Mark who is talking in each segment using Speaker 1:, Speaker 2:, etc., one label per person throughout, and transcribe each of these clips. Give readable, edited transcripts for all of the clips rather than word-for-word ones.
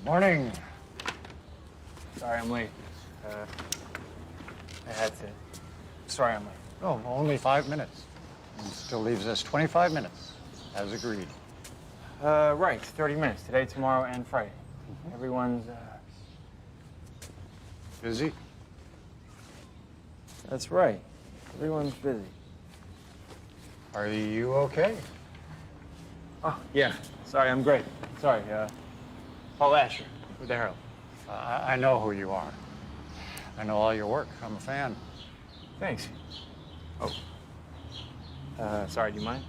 Speaker 1: Morning.
Speaker 2: Sorry I'm late. I had to. Sorry I'm late.
Speaker 1: Oh, only 5 minutes. And still leaves us 25 minutes, as agreed.
Speaker 2: Right, 30 minutes. Today, tomorrow, and Friday. Everyone's,
Speaker 1: Busy?
Speaker 2: That's right. Everyone's busy.
Speaker 1: Are you okay?
Speaker 2: Oh, yeah. Sorry, I'm great. Sorry, Paul Asher with the Herald.
Speaker 1: I know who you are. I know all your work. I'm a fan.
Speaker 2: Thanks. Oh. Sorry, do you mind?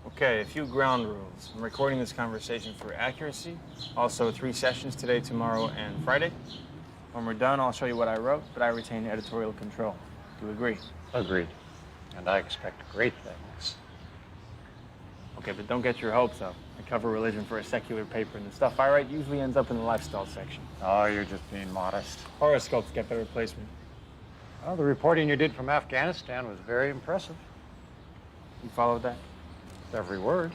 Speaker 2: Okay, a few ground rules. I'm recording this conversation for accuracy. Also, 3 sessions today, tomorrow, and Friday. When we're done, I'll show you what I wrote, but I retain editorial control. Do you agree?
Speaker 1: Agreed. And I expect great things.
Speaker 2: Okay, but don't get your hopes up. I cover religion for a secular paper, and the stuff I write usually ends up in the lifestyle section.
Speaker 1: Oh, you're just being modest.
Speaker 2: Horoscopes get better placement.
Speaker 1: Well, the reporting you did from Afghanistan was very impressive.
Speaker 2: You followed that?
Speaker 1: Every word.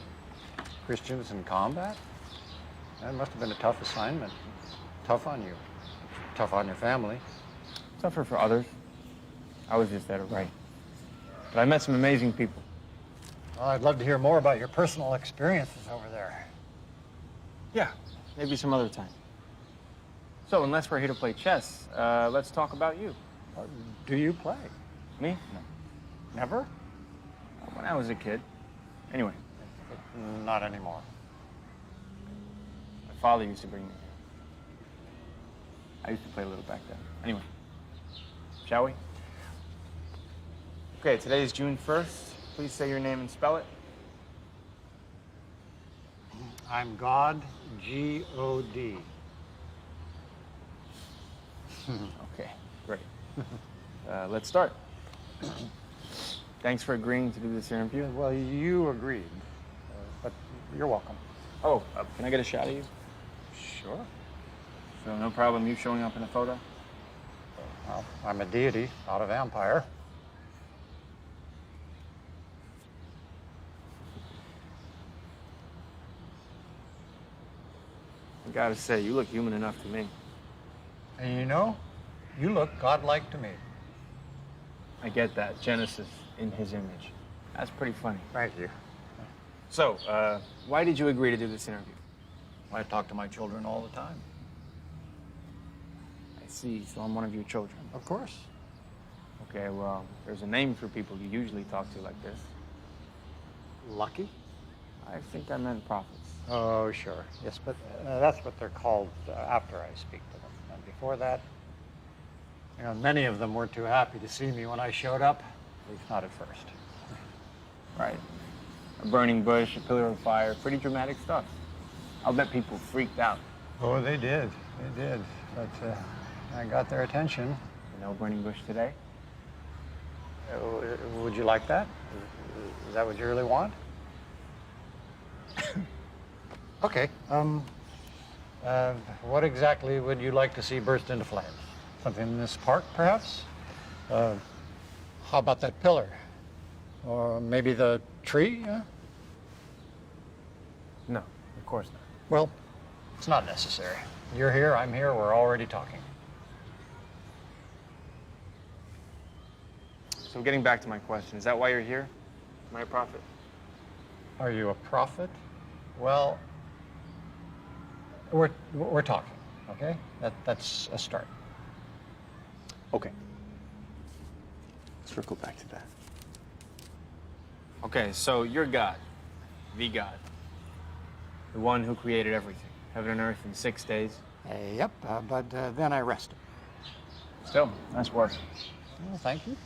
Speaker 1: Christians in combat? That must have been a tough assignment. Tough on you. Tough on your family.
Speaker 2: Tougher for others. I was just there to write. But I met some amazing people.
Speaker 1: Well, I'd love to hear more about your personal experiences over there.
Speaker 2: Yeah, maybe some other time. So, unless we're here to play chess, let's talk about you.
Speaker 1: Do you play?
Speaker 2: Me? No.
Speaker 1: Never?
Speaker 2: When I was a kid. Anyway,
Speaker 1: Not anymore.
Speaker 2: my father used to bring me here. I used to play a little back then. Anyway, shall we? Okay, today is June 1st. Please say your name and spell it.
Speaker 1: I'm God, G-O-D.
Speaker 2: Okay, great. Let's start. Thanks for agreeing to do this interview.
Speaker 1: Well, you agreed, but you're welcome.
Speaker 2: Oh, can I get a shot of you?
Speaker 1: Sure.
Speaker 2: So no problem you showing up in a photo?
Speaker 1: Well, I'm a deity, not a vampire.
Speaker 2: I gotta say, you look human enough to me.
Speaker 1: And you know, you look godlike to me.
Speaker 2: I get that. Genesis in his image. That's pretty funny.
Speaker 1: Thank you.
Speaker 2: So, why did you agree to do this interview?
Speaker 1: I talk to my children all the time.
Speaker 2: I see. So I'm one of your children.
Speaker 1: Of course.
Speaker 2: Okay, well, there's a name for people you usually talk to like this.
Speaker 1: Lucky?
Speaker 2: I think I meant prophets.
Speaker 1: Oh, sure. Yes, but that's what they're called after I speak to them. And before that, you know, many of them weren't too happy to see me when I showed up, at least not at first.
Speaker 2: Right. A burning bush, a pillar of fire, pretty dramatic stuff. I'll bet people freaked out.
Speaker 1: Oh, they did. They did. But I got their attention.
Speaker 2: No burning bush today?
Speaker 1: Would you like that? Is that what you really want? Okay. What exactly would you like to see burst into flames? Something in this park, perhaps? How about that pillar? Or maybe the tree?
Speaker 2: No, of course not.
Speaker 1: Well, it's not necessary. You're here, I'm here, we're already talking.
Speaker 2: So getting back to my question, is that why you're here? Am I a prophet?
Speaker 1: Are you a prophet? Well, we're talking, okay? That's a start.
Speaker 2: Okay. Let's circle back to that. Okay, so you're God, the God, the one who created everything, heaven and earth in 6 days.
Speaker 1: Yep, but then I rested.
Speaker 2: Still, nice work.
Speaker 1: Well, thank you.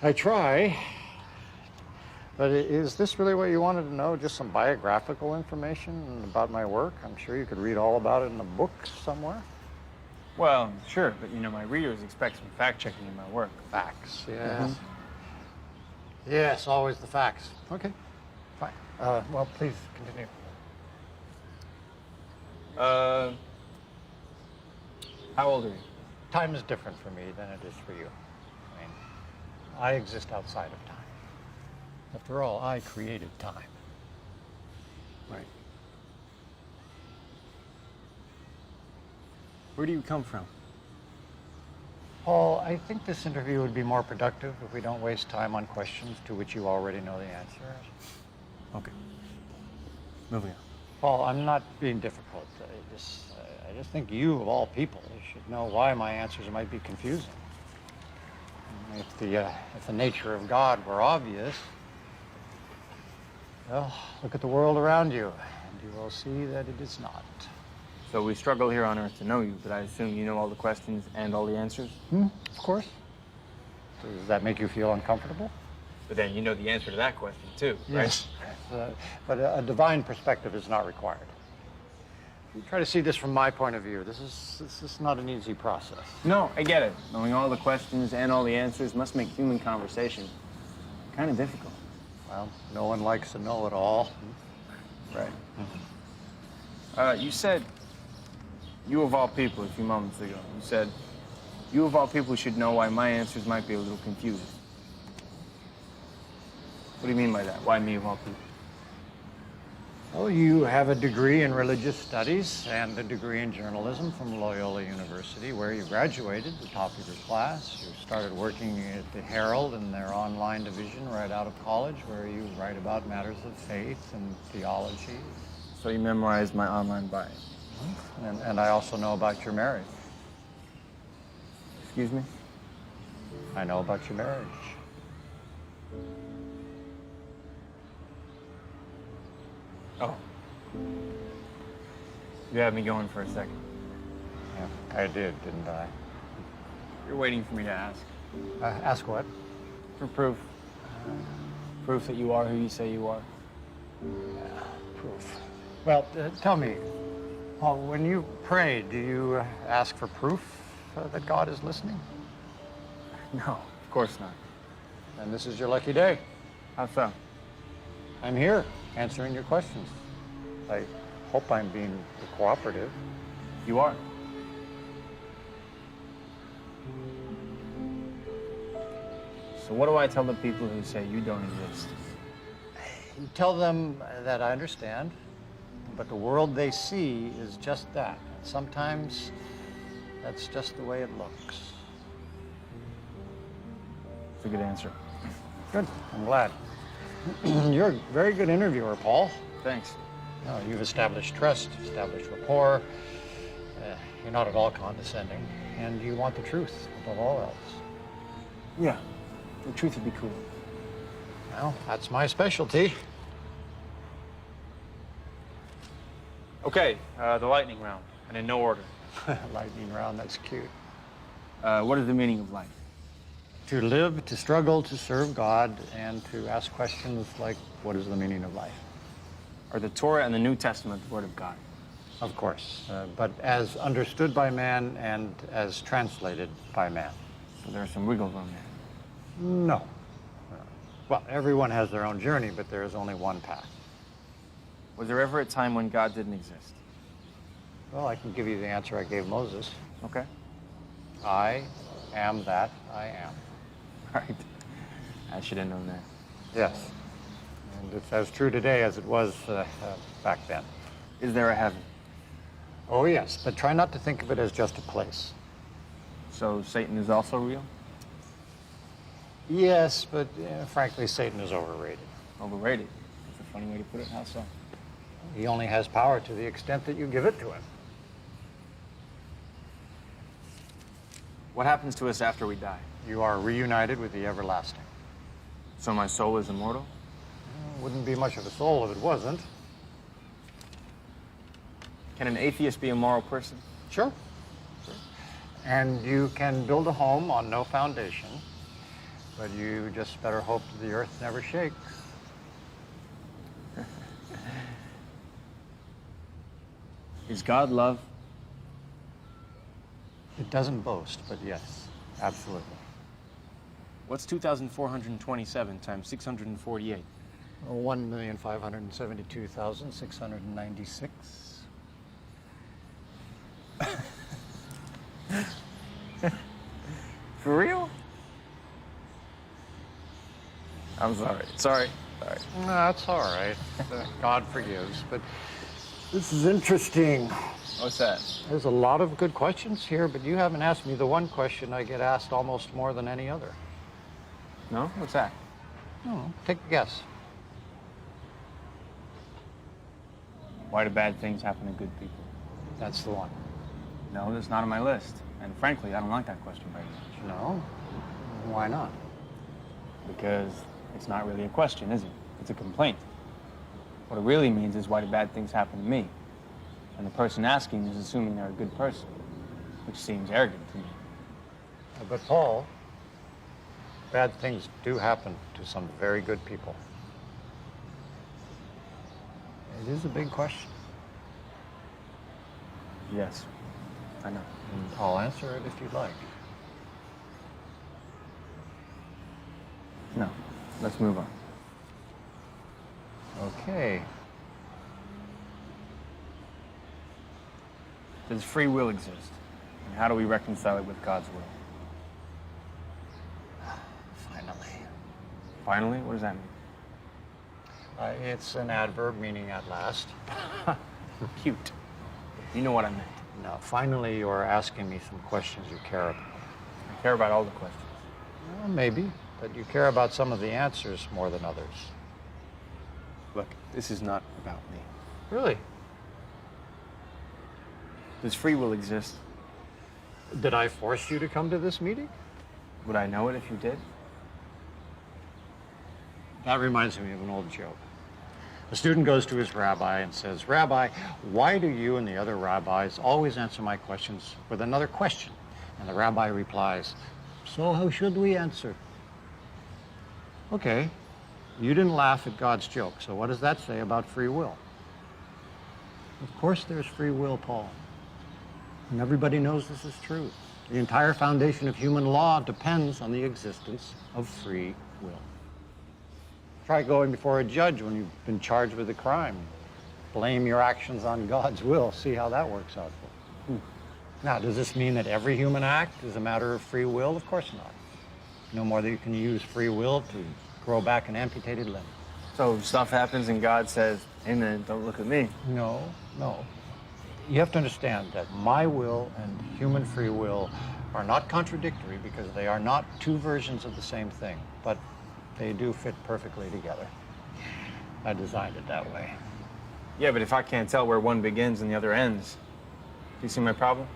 Speaker 1: I try. But is this really what you wanted to know? Just some biographical information about my work? I'm sure you could read all about it in a book somewhere.
Speaker 2: Well, sure, but you know, my readers expect some fact-checking in my work.
Speaker 1: Facts, yeah. Yes, always the facts. Okay, fine. Well, please continue.
Speaker 2: How old are you?
Speaker 1: Time is different for me than it is for you. I mean, I exist outside of time. After all, I created time.
Speaker 2: Right. Where do you come from?
Speaker 1: Paul, I think this interview would be more productive if we don't waste time on questions to which you already know the answers.
Speaker 2: Okay. Moving on.
Speaker 1: Paul, I'm not being difficult. I just think you, of all people, should know why my answers might be confusing. If the nature of God were obvious, well, look at the world around you, and you will see that it is not.
Speaker 2: So we struggle here on Earth to know you, but I assume you know all the questions and all the answers?
Speaker 1: Of course. Does that make you feel uncomfortable?
Speaker 2: But then you know the answer to that question, too, right?
Speaker 1: Yes. But a divine perspective is not required. You try to see this from my point of view. This is not an easy process.
Speaker 2: No, I get it. Knowing all the questions and all the answers must make human conversation kind of difficult.
Speaker 1: Well, no one likes to know it all.
Speaker 2: Right. You said, you of all people, a few moments ago, you said, you of all people should know why my answers might be a little confusing. What do you mean by that? Why me of all people?
Speaker 1: Well, you have a degree in religious studies and a degree in journalism from Loyola University, where you graduated, the top of your class. You started working at the Herald in their online division right out of college, where you write about matters of faith and theology.
Speaker 2: So you memorized my online bio.
Speaker 1: And I also know about your marriage.
Speaker 2: Excuse me?
Speaker 1: I know about your marriage.
Speaker 2: Oh. You had me going for a second.
Speaker 1: Yeah, I did, didn't I?
Speaker 2: You're waiting for me to ask.
Speaker 1: Ask what?
Speaker 2: For proof. Proof that you are who you say you are.
Speaker 1: Proof. Well, tell me, Paul, when you pray, do you ask for proof that God is listening?
Speaker 2: No, of course not.
Speaker 1: And this is your lucky day.
Speaker 2: How so?
Speaker 1: I'm here answering your questions. I hope I'm being cooperative.
Speaker 2: You are. So what do I tell the people who say you don't exist?
Speaker 1: You tell them that I understand, but the world they see is just that. Sometimes that's just the way it looks.
Speaker 2: It's a good answer.
Speaker 1: Good. I'm glad. You're a very good interviewer, Paul.
Speaker 2: Thanks.
Speaker 1: No, you've established trust, established rapport. You're not at all condescending, and you want the truth above all else.
Speaker 2: Yeah, the truth would be cool.
Speaker 1: Well, that's my specialty.
Speaker 2: Okay, the lightning round, and in no order.
Speaker 1: Lightning round, that's cute.
Speaker 2: What is the meaning of life?
Speaker 1: To live, to struggle, to serve God, and to ask questions like, what is the meaning of life?
Speaker 2: Are the Torah and the New Testament the Word of God?
Speaker 1: Of course, but as understood by man and as translated by man.
Speaker 2: So there's some wiggle room there.
Speaker 1: No. Well, everyone has their own journey, but there is only one path.
Speaker 2: Was there ever a time when God didn't exist?
Speaker 1: Well, I can give you the answer I gave Moses.
Speaker 2: Okay.
Speaker 1: I am that I am.
Speaker 2: Right. I should have known that.
Speaker 1: Yes. And it's as true today as it was back then.
Speaker 2: Is there a heaven?
Speaker 1: Oh, yes, but try not to think of it as just a place.
Speaker 2: So Satan is also real?
Speaker 1: Yes, but frankly, Satan is overrated.
Speaker 2: Overrated. That's a funny way to put it. How so?
Speaker 1: He only has power to the extent that you give it to him.
Speaker 2: What happens to us after we die?
Speaker 1: You are reunited with the everlasting.
Speaker 2: So my soul is immortal?
Speaker 1: Wouldn't be much of a soul if it wasn't.
Speaker 2: Can an atheist be a moral person?
Speaker 1: Sure. And you can build a home on no foundation, but you just better hope that the earth never shakes.
Speaker 2: Is God love?
Speaker 1: It doesn't boast, but yes, absolutely.
Speaker 2: What's 2,427 times 648?
Speaker 1: 1,572,696.
Speaker 2: For real? I'm sorry. Sorry.
Speaker 1: No, that's all right. God forgives. But This is interesting.
Speaker 2: What's that?
Speaker 1: There's a lot of good questions here, but you haven't asked me the one question I get asked almost more than any other.
Speaker 2: No? What's that?
Speaker 1: No, take a guess.
Speaker 2: Why do bad things happen to good people?
Speaker 1: That's the one.
Speaker 2: No, that's not on my list. And frankly, I don't like that question very much.
Speaker 1: No? Why not?
Speaker 2: Because it's not really a question, is it? It's a complaint. What it really means is, why do bad things happen to me? And the person asking is assuming they're a good person, which seems arrogant to me.
Speaker 1: But Paul, bad things do happen to some very good people. It is a big question.
Speaker 2: Yes, I know.
Speaker 1: And I'll answer it if you'd like.
Speaker 2: No, let's move on.
Speaker 1: Okay.
Speaker 2: Does free will exist? And how do we reconcile it with God's will?
Speaker 1: Finally.
Speaker 2: Finally? What does that mean?
Speaker 1: It's an adverb meaning at last.
Speaker 2: Cute. You know what I meant.
Speaker 1: Now, finally, you're asking me some questions you care about.
Speaker 2: I care about all the questions.
Speaker 1: Well, maybe, but you care about some of the answers more than others.
Speaker 2: Look, this is not about me.
Speaker 1: Really?
Speaker 2: Does free will exist?
Speaker 1: Did I force you to come to this meeting?
Speaker 2: Would I know it if you did?
Speaker 1: That reminds me of an old joke. A student goes to his rabbi and says, "Rabbi, why do you and the other rabbis always answer my questions with another question?" And the rabbi replies, "So how should we answer?" Okay, you didn't laugh at God's joke, so what does that say about free will? Of course there's free will, Paul. And everybody knows this is true. The entire foundation of human law depends on the existence of free will. Try going before a judge when you've been charged with a crime. Blame your actions on God's will. See how that works out for you. Now, does this mean that every human act is a matter of free will? Of course not. No more than you can use free will to grow back an amputated limb.
Speaker 2: So stuff happens and God says, "Amen, don't look at me."
Speaker 1: No, no. You have to understand that my will and human free will are not contradictory because they are not two versions of the same thing, but they do fit perfectly together. I designed it that way.
Speaker 2: Yeah, but if I can't tell where one begins and the other ends, do you see my problem?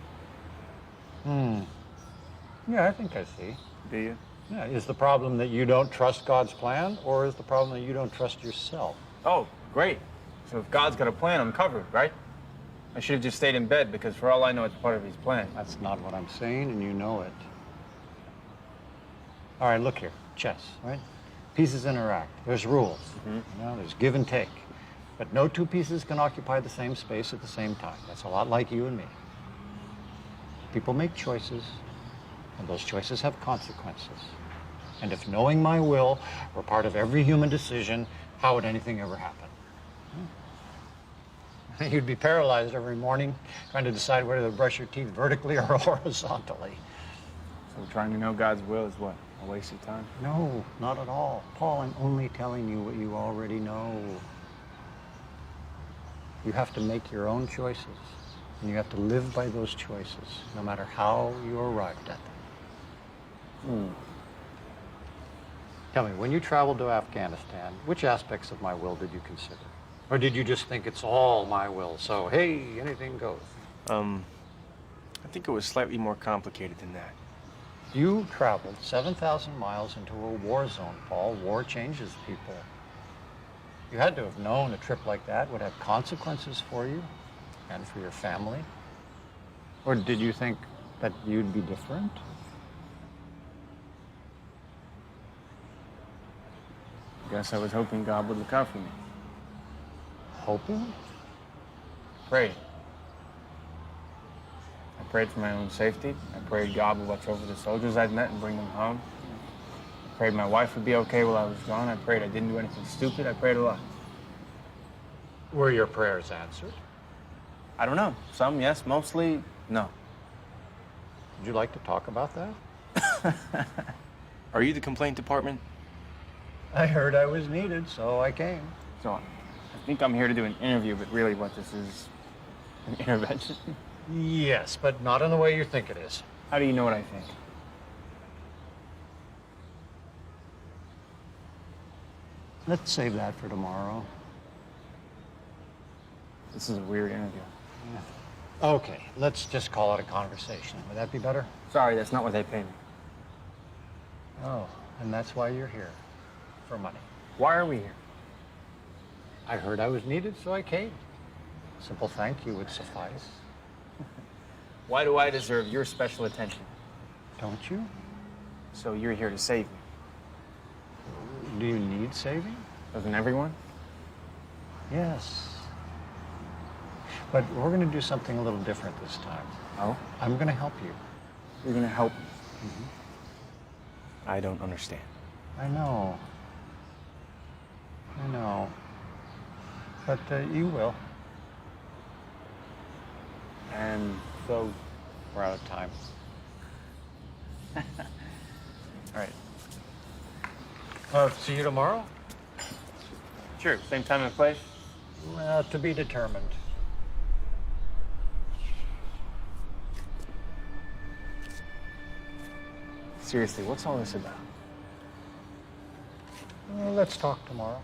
Speaker 1: Yeah, I think I see.
Speaker 2: Do you?
Speaker 1: Yeah, is the problem that you don't trust God's plan, or is the problem that you don't trust yourself?
Speaker 2: Oh, great. So if God's got a plan, I'm covered, right? I should have just stayed in bed because for all I know, it's part of his plan.
Speaker 1: That's not what I'm saying, and you know it. All right, look here. Chess, right? Pieces interact. There's rules. You know, there's give and take. But no two pieces can occupy the same space at the same time. That's a lot like you and me. People make choices, and those choices have consequences. And if knowing my will were part of every human decision, how would anything ever happen? You'd be paralyzed every morning trying to decide whether to brush your teeth vertically or horizontally.
Speaker 2: So trying to know God's will is what? A waste of time?
Speaker 1: No, not at all. Paul, I'm only telling you what you already know. You have to make your own choices, and you have to live by those choices, no matter how you arrived at them. Tell me, when you traveled to Afghanistan, which aspects of my will did you consider? Or did you just think it's all my will, so hey, anything goes?
Speaker 3: I think it was slightly more complicated than that.
Speaker 1: You traveled 7,000 miles into a war zone, Paul. War changes people. You had to have known a trip like that would have consequences for you and for your family. Or did you think that you'd be different?
Speaker 2: Guess I was hoping God would look out for me.
Speaker 1: Hoping?
Speaker 2: Prayed. I prayed for my own safety. I prayed God would watch over the soldiers I'd met and bring them home. I prayed my wife would be okay while I was gone. I prayed I didn't do anything stupid. I prayed a lot.
Speaker 1: Were your prayers answered?
Speaker 2: I don't know. Some, yes. Mostly, no.
Speaker 1: Would you like to talk about that?
Speaker 3: Are you the complaint department?
Speaker 1: I heard I was needed, so I came.
Speaker 2: So, I think I'm here to do an interview, but really what this is, an intervention.
Speaker 1: Yes, but not in the way you think it is.
Speaker 2: How do you know what I think?
Speaker 1: Let's save that for tomorrow.
Speaker 2: This is a weird interview.
Speaker 1: Okay, let's just call it a conversation. Would that be better?
Speaker 2: Sorry, that's not what they pay me.
Speaker 1: Oh, and that's why you're here. For money.
Speaker 2: Why are we here?
Speaker 1: I heard I was needed, so I came. Simple thank you would suffice.
Speaker 2: Why do I deserve your special attention?
Speaker 1: Don't you?
Speaker 2: So you're here to save me.
Speaker 1: Do you need saving?
Speaker 2: Doesn't everyone?
Speaker 1: Yes. But we're going to do something a little different this time.
Speaker 2: Oh?
Speaker 1: I'm going to help you.
Speaker 2: You're gonna help me.
Speaker 3: I don't understand.
Speaker 1: I know. I know. But you will.
Speaker 2: And so,
Speaker 1: We're out of time.
Speaker 2: all right.
Speaker 1: See you tomorrow?
Speaker 2: Sure, same time and place?
Speaker 1: To be determined.
Speaker 2: Seriously, what's all this about?
Speaker 1: Let's talk tomorrow.